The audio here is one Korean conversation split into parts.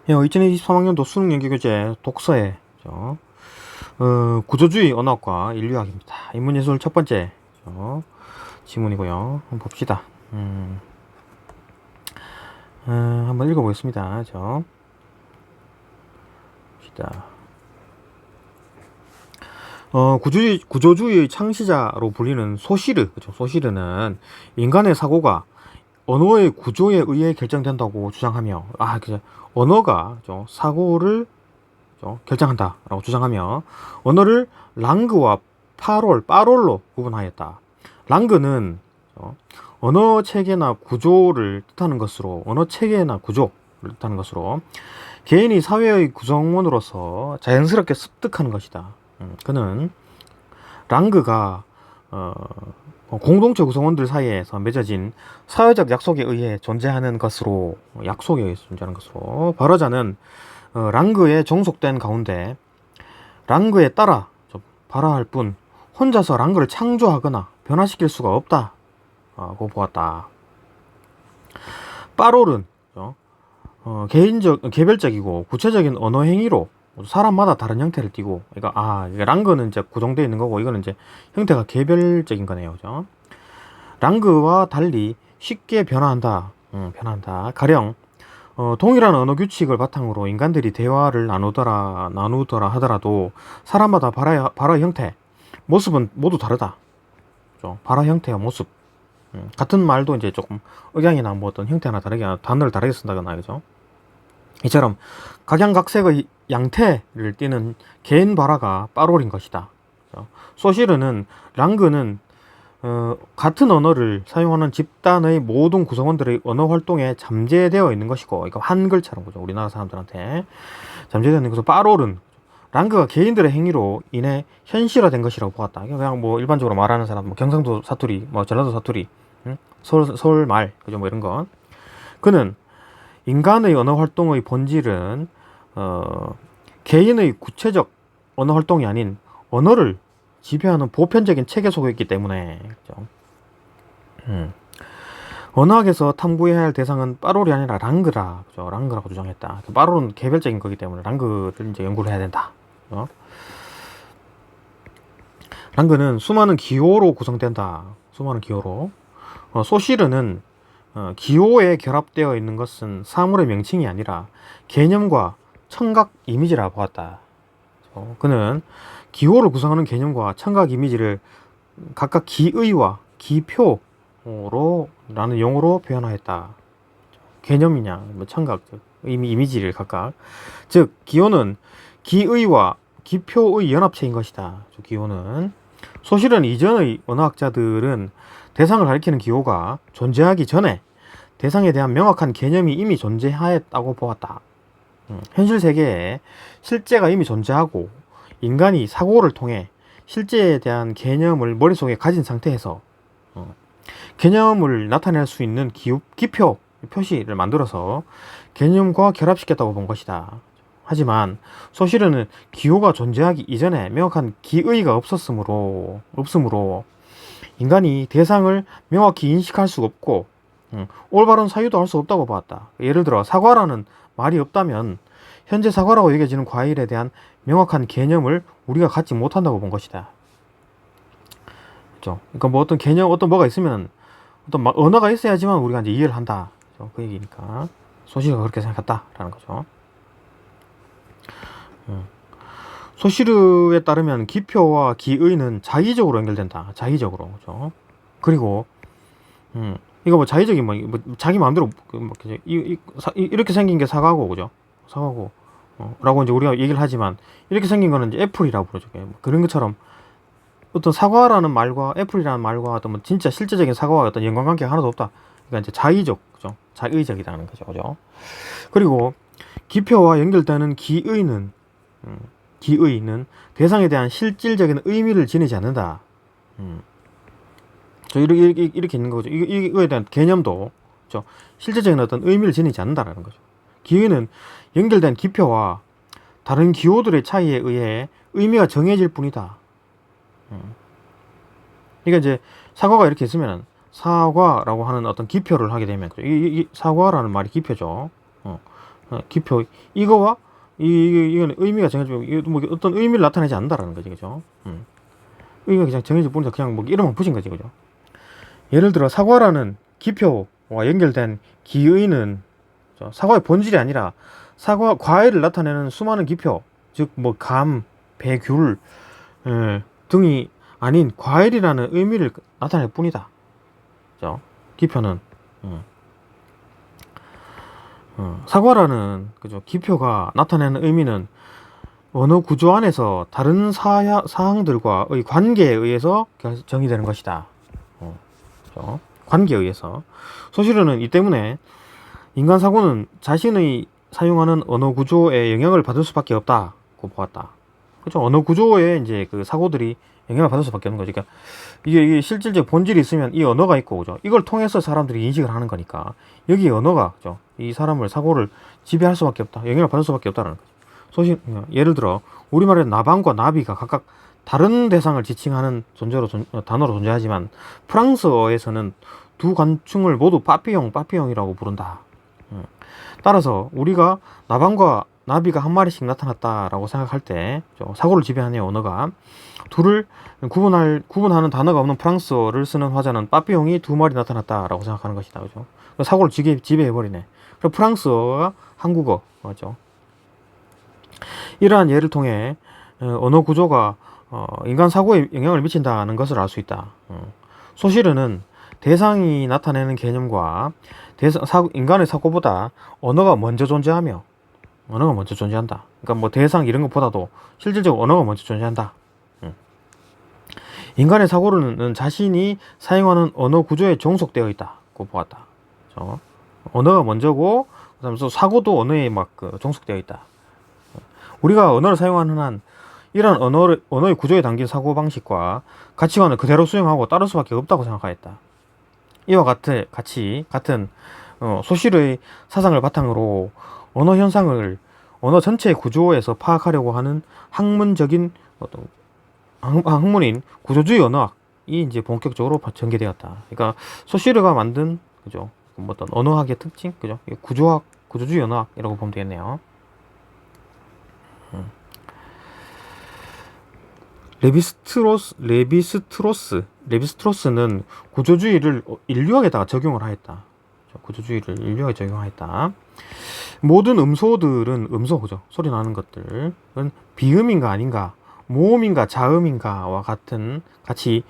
2023학년도 수능 연기교재 독서의 구조주의 언어학과 인류학입니다. 인문예술 첫 번째 지문이고요. 한번 봅시다. 한번 읽어보겠습니다. 봅시다. 구조주의의 창시자로 불리는 소시르, 그죠? 소시르는 인간의 사고가 언어의 구조에 의해 결정된다고 주장하며, 언어가 사고를 결정한다라고 주장하며, 언어를 랑그와 빠롤로 구분하였다. 랑그는 언어 체계나 구조를 뜻하는 것으로, 개인이 사회의 구성원으로서 자연스럽게 습득하는 것이다. 그는 랑그가 공동체 구성원들 사이에서 맺어진 사회적 약속에 의해 존재하는 것으로, 발화자는 랑그에 종속된 가운데 랑그에 따라 발화할 뿐 혼자서 랑그를 창조하거나 변화시킬 수가 없다고 보았다. 빠롤은 개별적이고 구체적인 언어 행위로 사람마다 다른 형태를 띠고, 이게 랑그는 이제 구성되어 있는 거고, 이거는 이제 형태가 개별적인 거네요. 그죠? 랑그와 달리 쉽게 변화한다. 가령, 동일한 언어 규칙을 바탕으로 인간들이 대화를 나누더라 하더라도 사람마다 발화 형태, 모습은 모두 다르다. 그죠? 발화 형태와 모습. 같은 말도 이제 조금 억양이나 뭐 어떤 형태나 다르게, 단어를 다르게 쓴다거나, 그죠? 이처럼 각양각색의 양태를 띠는 개인 발화가 빠롤인 것이다. 소시르는 랑그는 같은 언어를 사용하는 집단의 모든 구성원들의 언어 활동에 잠재되어 있는 것이고, 이거 한글처럼, 그죠? 우리나라 사람들한테 잠재되어 있는 것으로, 빠롤은 랑그가 개인들의 행위로 인해 현실화된 것이라고 보았다. 그냥 뭐 일반적으로 말하는 사람, 뭐 경상도 사투리, 뭐 전라도 사투리, 서울 말, 그죠? 뭐 이런 거. 그는 인간의 언어 활동의 본질은 개인의 구체적 언어 활동이 아닌 언어를 지배하는 보편적인 체계 속에 있기 때문에, 그렇죠? 언어학에서 탐구해야 할 대상은 빠롤이 아니라 랑그라, 그죠? 랑그라고 주장했다. 빠롤은 개별적인 거기 때문에 랑그를 이제 연구를 해야 된다. 랑그는 수많은 기호로 구성된다. 소시르는 기호에 결합되어 있는 것은 사물의 명칭이 아니라 개념과 청각 이미지라 보았다. 그는 기호를 구성하는 개념과 청각 이미지를 각각 기의와 기표로 라는 용어로 표현하였다. 개념이냐, 뭐 청각, 이미지를 각각. 즉, 기호는 기의와 기표의 연합체인 것이다. 기호는. 소실은 이전의 언어학자들은 대상을 가리키는 기호가 존재하기 전에 대상에 대한 명확한 개념이 이미 존재하였다고 보았다. 현실 세계에 실제가 이미 존재하고 인간이 사고를 통해 실제에 대한 개념을 머릿속에 가진 상태에서 개념을 나타낼 수 있는 기표, 표시를 만들어서 개념과 결합시켰다고 본 것이다. 하지만 소시르는 기호가 존재하기 이전에 명확한 기의가 없음으로 인간이 대상을 명확히 인식할 수 없고 올바른 사유도 할 수 없다고 보았다. 예를 들어 사과라는 말이 없다면 현재 사과라고 여겨지는 과일에 대한 명확한 개념을 우리가 갖지 못한다고 본 것이다. 그렇죠? 그러니까 뭐 어떤 개념, 뭐가 있으면 어떤 언어가 있어야지만 우리가 이제 이해를 한다. 그렇죠? 그 얘기니까 소시르가 그렇게 생각했다라는 거죠. 소시르에 따르면 기표와 기의는 자의적으로 연결된다. 자의적으로, 그죠? 그리고 이거 뭐 자의적인 뭐 자기 마음대로 이렇게 생긴 게 사과고, 그죠? 사과고 라고 이제 우리가 얘기를 하지만 이렇게 생긴 거는 이제 애플이라고 부르죠. 그런 것처럼 어떤 사과라는 말과 애플이라는 말과 어떤 뭐 진짜 실제적인 사과와 어떤 연관관계가 하나도 없다. 그러니까 이제 자의적, 그죠? 자의적이라는 거죠, 그죠? 그리고 기표와 연결되는 기의는 대상에 대한 실질적인 의미를 지니지 않는다. 이렇게 있는 거죠. 이거에 대한 개념도, 그렇죠? 실질적인 어떤 의미를 지니지 않는다라는 거죠. 기의는 연결된 기표와 다른 기호들의 차이에 의해 의미가 정해질 뿐이다. 그러니까 이제 사과가 이렇게 있으면 사과라고 하는 어떤 기표를 하게 되면, 그렇죠? 이 사과라는 말이 기표죠. 기표 이거와 이거는 의미가 정해지고 뭐 어떤 의미를 나타내지 않는다라는 거지, 그죠? 의미가 그냥 정해질 뿐이다. 그냥 뭐 이름만 붙인 거지, 그죠? 예를 들어 사과라는 기표와 연결된 기의는 사과의 본질이 아니라 사과 과일을 나타내는 수많은 기표, 즉 뭐 감, 배, 귤 등이 아닌 과일이라는 의미를 나타낼 뿐이다. 그죠? 기표는 사과라는 그죠 기표가 나타내는 의미는 언어 구조 안에서 다른 사항들과의 관계에 의해서 정의되는 것이다. 그죠? 관계에 의해서. 소실은 이 때문에 인간 사고는 자신의 사용하는 언어 구조에 영향을 받을 수밖에 없다고 보았다. 그죠? 언어 구조에 이제 그 사고들이 영향을 받을 수밖에 없는 거지. 그러니까 이게 실질적 본질이 있으면 이 언어가 있고, 그죠? 이걸 통해서 사람들이 인식을 하는 거니까 여기 언어가, 그죠? 이 사람을 사고를 지배할 수밖에 없다. 영향을 받을 수밖에 없다는 거죠. 소신, 예를 들어 우리말에 나방과 나비가 각각 다른 대상을 지칭하는 단어로 존재하지만 프랑스어에서는 두 관충을 모두 빠삐용이라고 부른다. 따라서 우리가 나방과 나비가 한 마리씩 나타났다라고 생각할 때 사고를 지배하는 언어가 둘을 구분하는 단어가 없는 프랑스어를 쓰는 화자는 빠삐용이 두 마리 나타났다라고 생각하는 것이다. 그죠? 사고를 지배해버리네. 그리고 프랑스어가 한국어, 맞죠? 이러한 예를 통해 언어 구조가 인간 사고에 영향을 미친다는 것을 알 수 있다. 소실은 대상이 나타내는 개념과 인간의 사고보다 언어가 먼저 존재한다. 그러니까 뭐 대상 이런 것보다도 실질적으로 언어가 먼저 존재한다. 인간의 사고는 자신이 사용하는 언어 구조에 종속되어 있다고 보았다. 그렇죠? 언어가 먼저고, 그다음에 사고도 언어에 막 종속되어 있다. 우리가 언어를 사용하는 한 이런 언어의 구조에 담긴 사고방식과 가치관을 그대로 수용하고 따를 수밖에 없다고 생각하였다. 이와 같은 소실의 사상을 바탕으로 언어 현상을 언어 전체의 구조에서 파악하려고 하는 학문인 구조주의 언어학이 이제 본격적으로 전개되었다. 그러니까 소시르가 만든, 그죠? 어떤 언어학의 특징, 그죠? 구조주의 언어학이라고 보면 되겠네요. 레비스트로스는 구조주의를 인류학에다가 적용을 하였다. 모든 음소들은 그죠? 소리 나는 것들은 비음인가 아닌가, 모음인가 자음인가와 같이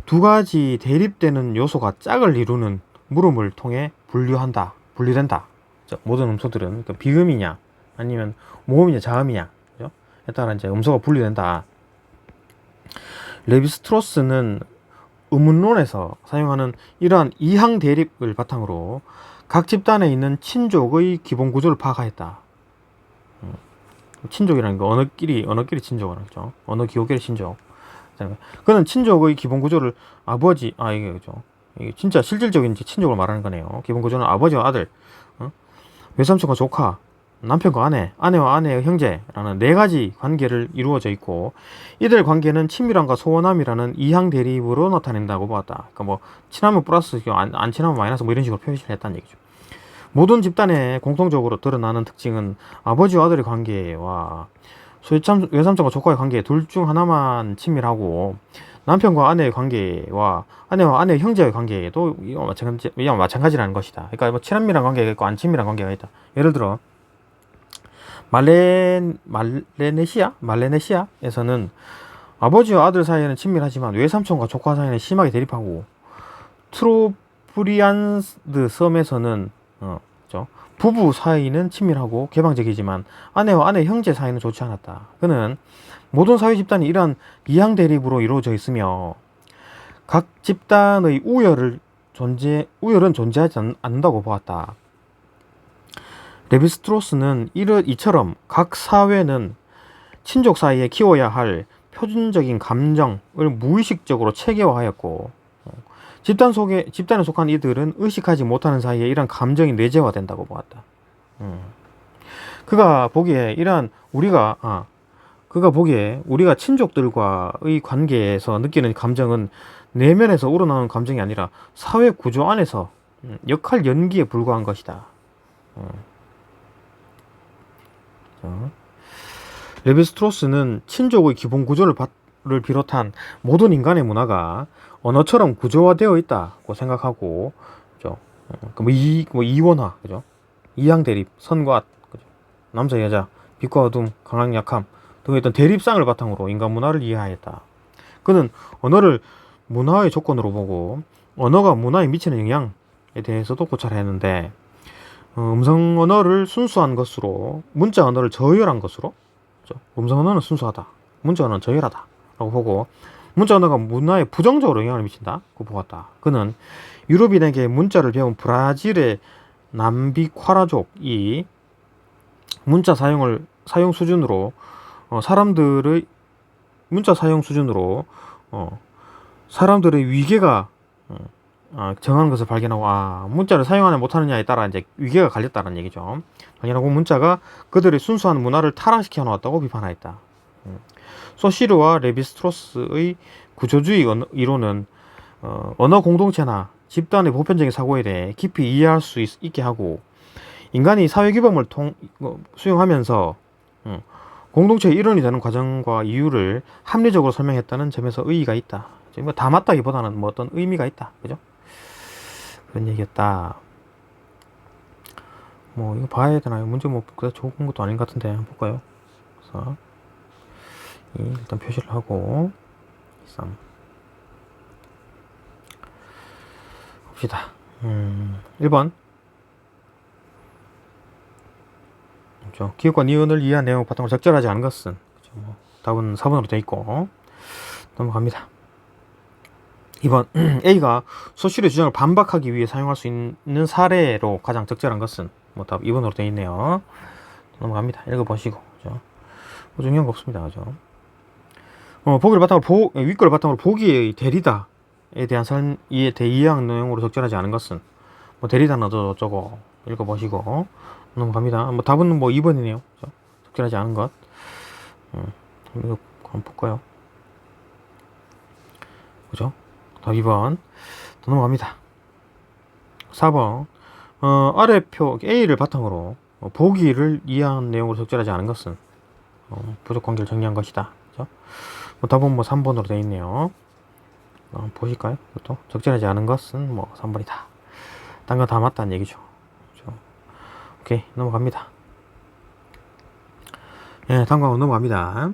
두 가지 대립되는 요소가 짝을 이루는 물음을 통해 분류된다. 모든 음소들은 그러니까 비음이냐 아니면 모음이냐 자음이냐, 그죠? 에 따라 이제 음소가 분류된다. 레비스트로스는 의문론에서 사용하는 이러한 이항 대립을 바탕으로 각 집단에 있는 친족의 기본 구조를 파악하였다. 친족이라는 거 언어끼리 친족이라는 거죠. 언어 기호끼리 친족. 그는 친족의 기본 구조를 이게 그죠? 이게 진짜 실질적인 친족을 말하는 거네요. 기본 구조는 아버지와 아들, 외삼촌과 조카, 남편과 아내와 아내의 형제라는 네 가지 관계를 이루어져 있고, 이들 관계는 친밀함과 소원함이라는 이항 대립으로 나타낸다고 보았다. 그러니까 뭐 친하면 플러스, 안 친하면 마이너스, 뭐 이런 식으로 표시를 했다는 얘기죠. 모든 집단에 공통적으로 드러나는 특징은 아버지와 아들의 관계와 외삼촌과 조카의 관계 둘 중 하나만 친밀하고, 남편과 아내의 관계와 아내와 아내의 형제의 관계도 이와 마찬가지라는 것이다. 그러니까 뭐 친밀한 관계가 있고 안 친밀한 관계가 있다. 예를 들어 말레네시아에서는 아버지와 아들 사이에는 친밀하지만 외삼촌과 조카 사이에는 심하게 대립하고, 트로브리안드 섬에서는 부부 사이는 친밀하고 개방적이지만 아내와 아내 형제 사이는 좋지 않았다. 그는 모든 사회 집단이 이러한 이항 대립으로 이루어져 있으며 각 집단의 우열은 존재하지 않는다고 보았다. 레비스트로스는 이처럼 각 사회는 친족 사이에 키워야 할 표준적인 감정을 무의식적으로 체계화하였고, 집단에 속한 이들은 의식하지 못하는 사이에 이런 감정이 내재화된다고 보았다. 그가 보기에 우리가 친족들과의 관계에서 느끼는 감정은 내면에서 우러나오는 감정이 아니라 사회 구조 안에서 역할 연기에 불과한 것이다. 레비스트로스는 친족의 기본 구조를 비롯한 모든 인간의 문화가 언어처럼 구조화되어 있다고 생각하고, 그죠? 이원화, 그죠? 이양 대립, 선과 악, 그죠? 남자 여자, 빛과 어둠, 강한 약함 등의 어떤 대립상을 바탕으로 인간 문화를 이해하였다. 그는 언어를 문화의 조건으로 보고 언어가 문화에 미치는 영향에 대해서도 고찰했는데, 음성 언어를 순수한 것으로 문자 언어를 저열한 것으로, 그죠? 음성 언어는 순수하다, 문자 언어는 저열하다 라고 보고, 문자 언어가 문화에 부정적으로 영향을 미친다고 보았다. 그는 유럽인에게 문자를 배운 브라질의 남비콰라족이 문자 사용 수준으로 사람들의 문자 사용 수준으로 사람들의 위계가 정하는 것을 발견하고, 문자를 사용하냐 못하느냐에 따라 이제 위계가 갈렸다는 얘기죠. 발견하고 문자가 그들의 순수한 문화를 타락시켜 놓았다고 비판하였다. 소시르와 레비스트로스의 구조주의 이론은 언어 공동체나 집단의 보편적인 사고에 대해 깊이 이해할 수 있게 하고, 인간이 사회규범을 수용하면서 공동체의 일원이 되는 과정과 이유를 합리적으로 설명했다는 점에서 의의가 있다. 다 맞다기보다는 뭐 어떤 의미가 있다. 그죠? 그런 얘기였다. 뭐 이거 봐야 되나요? 문제 뭐 그다 좋은 것도 아닌 것 같은데 한번 볼까요? 그래서 일단 표시를 하고 3 봅시다. 1번 그렇죠. 기억과 니은을 이해한 내용을 바탕으로 적절하지 않은 것은, 그렇죠. 뭐 답은 4번으로 되어 있고 넘어갑니다. 2번 A가 소실의 주장을 반박하기 위해 사용할 수 있는 사례로 가장 적절한 것은, 뭐 답 2번으로 되어 있네요. 넘어갑니다. 읽어보시고, 그죠? 뭐 중요한 거 없습니다. 그죠? 보기를 바탕으로 윗글을 바탕으로 보기의 데리다에 대한 이해한 내용으로 적절하지 않은 것은, 뭐 데리다는 어쩌고 읽어보시고 넘어갑니다. 뭐 답은 뭐 2번이네요. 그죠? 적절하지 않은 것. 이거 한번 볼까요? 그죠? 답 2번. 넘어갑니다. 4번. 아래 표 A를 바탕으로 보기를 이해한 내용으로 적절하지 않은 것은, 부족 관계를 정리한 것이다. 그죠? 뭐 답은 뭐 3번으로 되어 있네요. 보실까요? 이것도 적절하지 않은 것은 뭐 3번이다. 딴 거 다 맞다는 얘기죠. 그죠? 오케이, 넘어갑니다. 예, 다음 과목 넘어갑니다.